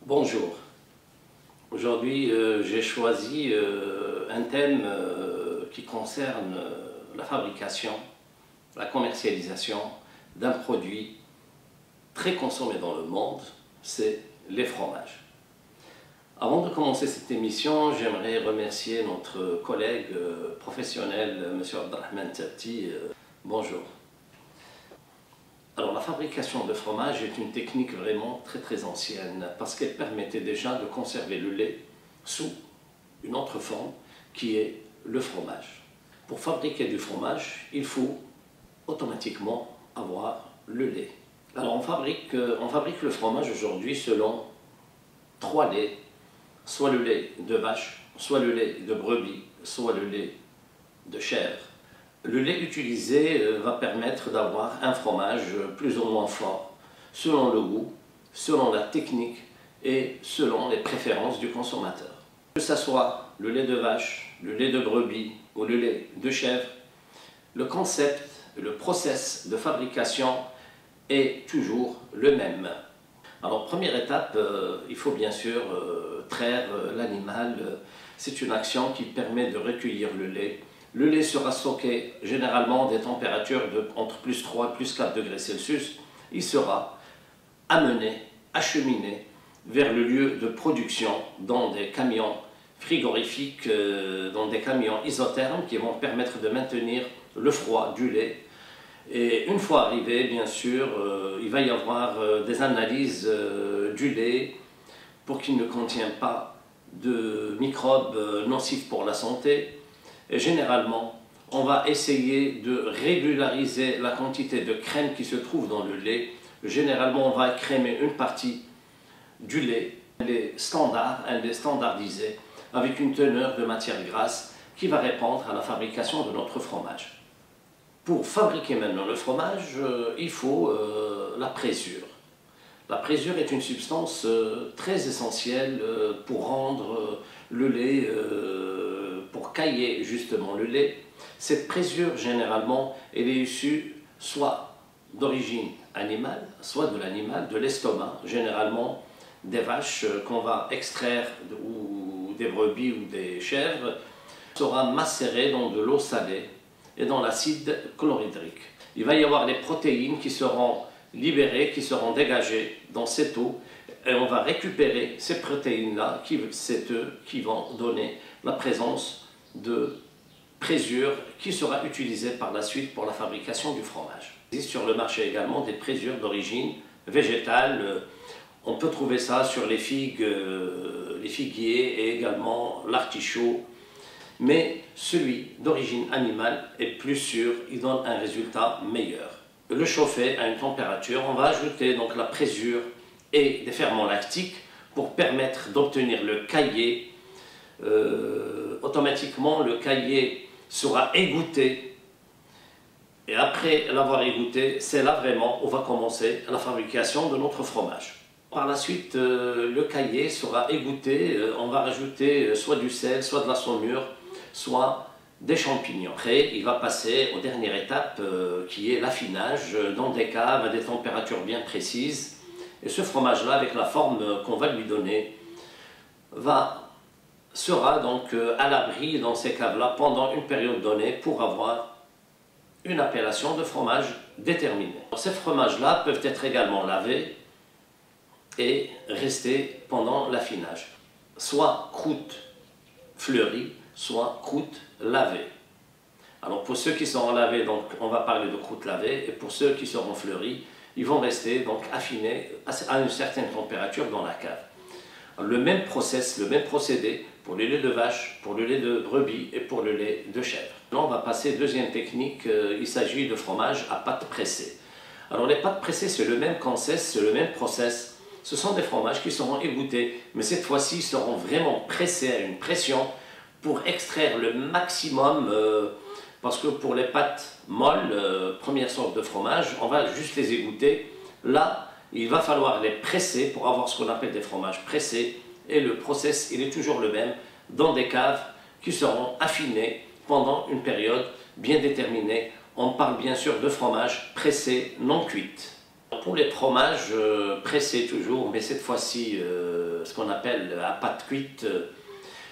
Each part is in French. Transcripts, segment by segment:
Bonjour. Aujourd'hui, j'ai choisi un thème qui concerne la fabrication, la commercialisation d'un produit très consommé dans le monde, c'est les fromages. Avant de commencer cette émission, j'aimerais remercier notre collègue professionnel, M. Abdelrahman Tabti. Bonjour. Alors, la fabrication de fromage est une technique vraiment très ancienne parce qu'elle permettait déjà de conserver le lait sous une autre forme qui est le fromage. Pour fabriquer du fromage, il faut automatiquement avoir le lait. Alors, on fabrique le fromage aujourd'hui selon 3 laits, soit le lait de vache, soit le lait de brebis, soit le lait de chèvre. Le lait utilisé va permettre d'avoir un fromage plus ou moins fort, selon le goût, selon la technique et selon les préférences du consommateur. Que ce soit le lait de vache, le lait de brebis ou le lait de chèvre, le concept, le process de fabrication est toujours le même. Alors, première étape, il faut bien sûr traire l'animal. C'est une action qui permet de recueillir le lait. Le lait sera stocké généralement à des températures entre plus 3 et plus 4 degrés Celsius. Il sera amené, acheminé vers le lieu de production dans des camions frigorifiques, dans des camions isothermes qui vont permettre de maintenir le froid du lait. Et une fois arrivé, bien sûr, il va y avoir des analyses du lait pour qu'il ne contienne pas de microbes nocifs pour la santé. Et généralement, on va essayer de régulariser la quantité de crème qui se trouve dans le lait. Généralement, on va crémer une partie du lait, un lait standardisé, avec une teneur de matière grasse qui va répondre à la fabrication de notre fromage. Pour fabriquer maintenant le fromage, il faut la présure. La présure est une substance très essentielle pour rendre le lait, pour cailler justement le lait. Cette présure, généralement, elle est issue soit d'origine animale, soit de l'animal, de l'estomac, généralement des vaches qu'on va extraire, ou des brebis ou des chèvres, sera macérée dans de l'eau salée et dans l'acide chlorhydrique. Il va y avoir les protéines qui seront libérées, qui seront dégagées dans cette eau, et on va récupérer ces protéines-là, c'est eux qui vont donner la présence de présure qui sera utilisée par la suite pour la fabrication du fromage. Il existe sur le marché également des présures d'origine végétale. On peut trouver ça sur les figues, les figuiers et également l'artichaut. Mais celui d'origine animale est plus sûr, il donne un résultat meilleur. Le chauffer à une température, on va ajouter donc la présure et des ferments lactiques pour permettre d'obtenir le caillé. Automatiquement, le caillé sera égoutté et après l'avoir égoutté, c'est là vraiment où va commencer la fabrication de notre fromage. Par la suite, le caillé sera égoutté, on va rajouter soit du sel, soit de la saumure, soit des champignons. Après, il va passer aux dernières étapes qui est l'affinage dans des caves à des températures bien précises. Et ce fromage-là, avec la forme qu'on va lui donner, sera donc à l'abri dans ces caves-là pendant une période donnée pour avoir une appellation de fromage déterminée. Ces fromages-là peuvent être également lavés et rester pendant l'affinage. Soit croûte fleurie, soit croûte lavée. Alors pour ceux qui seront lavés, donc on va parler de croûte lavée, et pour ceux qui seront fleuris, ils vont rester donc affinés à une certaine température dans la cave. Le même process, le même procédé pour le lait de vache, pour le lait de brebis et pour le lait de chèvre. Là on va passer deuxième technique, il s'agit de fromage à pâte pressée. Alors les pâtes pressées c'est le même concept, c'est le même process. Ce sont des fromages qui seront égouttés, mais cette fois-ci ils seront vraiment pressés à une pression pour extraire le maximum, parce que pour les pâtes molles, première sorte de fromage, on va juste les égoutter. Là, il va falloir les presser pour avoir ce qu'on appelle des fromages pressés, et le process, il est toujours le même, dans des caves qui seront affinées pendant une période bien déterminée. On parle bien sûr de fromage pressé non cuit. Pour les fromages pressés toujours, mais cette fois-ci ce qu'on appelle à pâte cuite.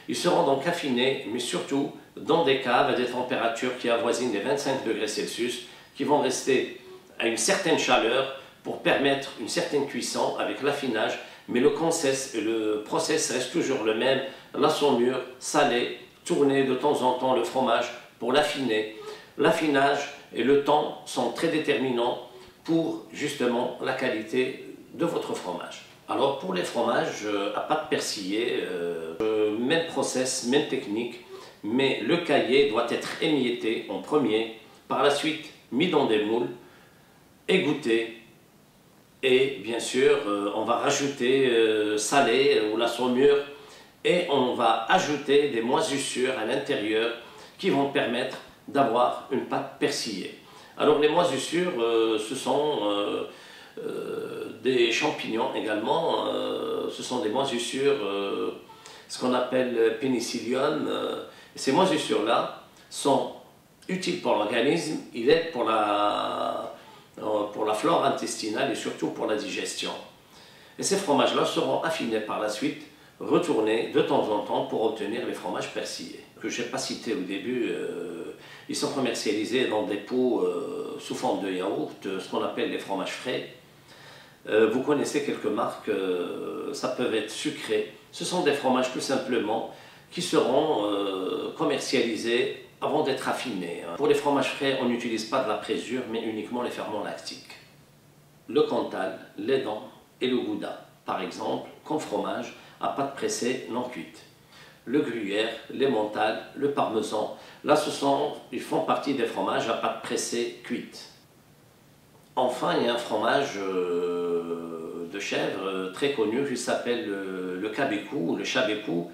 Ils seront donc affinés, mais surtout dans des caves à des températures qui avoisinent les 25 degrés Celsius, qui vont rester à une certaine chaleur pour permettre une certaine cuisson avec l'affinage, mais le process reste toujours le même, la saumure, saler, tourner de temps en temps le fromage pour l'affiner. L'affinage et le temps sont très déterminants pour justement la qualité de votre fromage. Alors pour les fromages à pâte persillée, même process, même technique, mais le caillé doit être émietté en premier, par la suite mis dans des moules, égoutté, et bien sûr on va rajouter salé ou la saumure, et on va ajouter des moisissures à l'intérieur qui vont permettre d'avoir une pâte persillée. Alors les moisissures, ce sont des champignons également, ce sont des moisissures, ce qu'on appelle pénicillium. Ces moisissures-là sont utiles pour l'organisme, ils aident pour la flore intestinale et surtout pour la digestion. Et ces fromages-là seront affinés par la suite, retournés de temps en temps pour obtenir les fromages persillés. Que je n'ai pas cité au début, ils sont commercialisés dans des pots sous forme de yaourt, ce qu'on appelle les fromages frais. Vous connaissez quelques marques, ça peut être sucré. Ce sont des fromages tout simplement qui seront commercialisés avant d'être affinés. Pour les fromages frais, on n'utilise pas de la présure, mais uniquement les ferments lactiques. Le Cantal, l'Édam et le Gouda, par exemple, comme fromage à pâte pressée non cuite. Le Gruyère, l'Emmental, le Parmesan, là ils font partie des fromages à pâte pressée cuite. Enfin, il y a un fromage de chèvre très connu qui s'appelle le Cabécou, le Chabécou,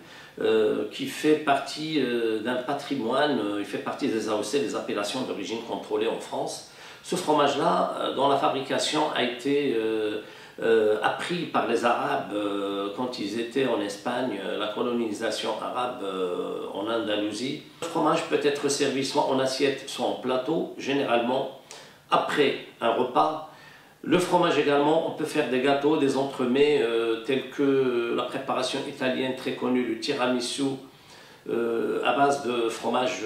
qui fait partie d'un patrimoine, il fait partie des AOC, des appellations d'origine contrôlée en France. Ce fromage-là, dont la fabrication a été appris par les Arabes quand ils étaient en Espagne, la colonisation arabe en Andalousie. Le fromage peut être servi soit en assiette, soit en plateau, généralement après un repas. Le fromage également, on peut faire des gâteaux, des entremets tels que la préparation italienne très connue, le tiramisu à base de fromage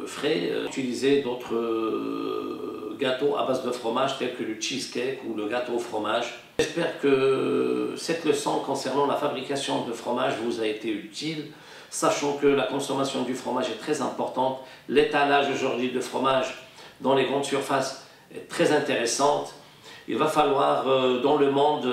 frais. Utiliser d'autres gâteaux à base de fromage tels que le cheesecake ou le gâteau au fromage. J'espère que cette leçon concernant la fabrication de fromage vous a été utile, sachant que la consommation du fromage est très importante. L'étalage aujourd'hui de fromage dans les grandes surfaces est très intéressante. Il va falloir, dans le monde,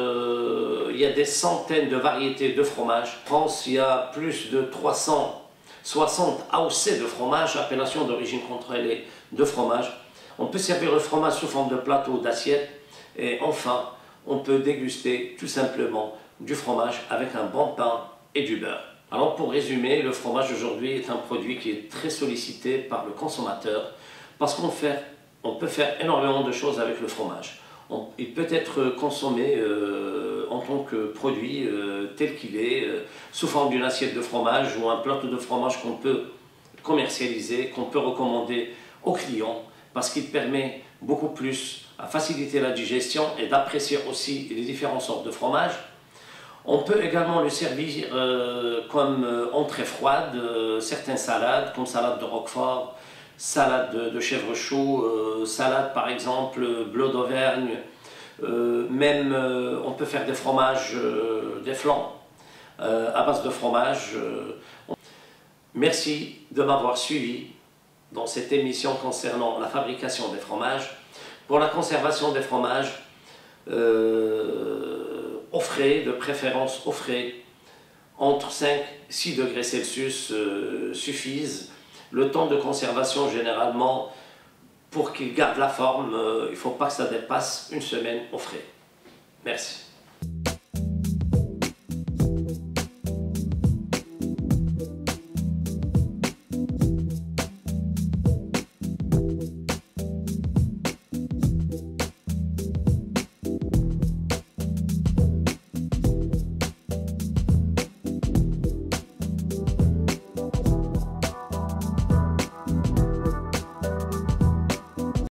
il y a des centaines de variétés de fromage. En France, il y a plus de 360 AOC de fromage, appellation d'origine contrôlée de fromage. On peut servir le fromage sous forme de plateau, d'assiette. Et enfin, on peut déguster tout simplement du fromage avec un bon pain et du beurre. Alors pour résumer, le fromage aujourd'hui est un produit qui est très sollicité par le consommateur parce qu'on peut faire énormément de choses avec le fromage. Il peut être consommé en tant que produit tel qu'il est, sous forme d'une assiette de fromage ou un plateau de fromage qu'on peut commercialiser, qu'on peut recommander aux clients parce qu'il permet beaucoup plus à faciliter la digestion et d'apprécier aussi les différentes sortes de fromage. On peut également le servir comme entrée froide, certaines salades comme salade de Roquefort, salade de chèvre chaud, salade par exemple bleu d'Auvergne, même on peut faire des fromages, des flancs à base de fromage. Merci de m'avoir suivi dans cette émission concernant la fabrication des fromages. Pour la conservation des fromages, au frais, de préférence au frais, entre 5 et 6 degrés Celsius suffisent. Le temps de conservation, généralement, pour qu'il garde la forme, il ne faut pas que ça dépasse une semaine au frais. Merci.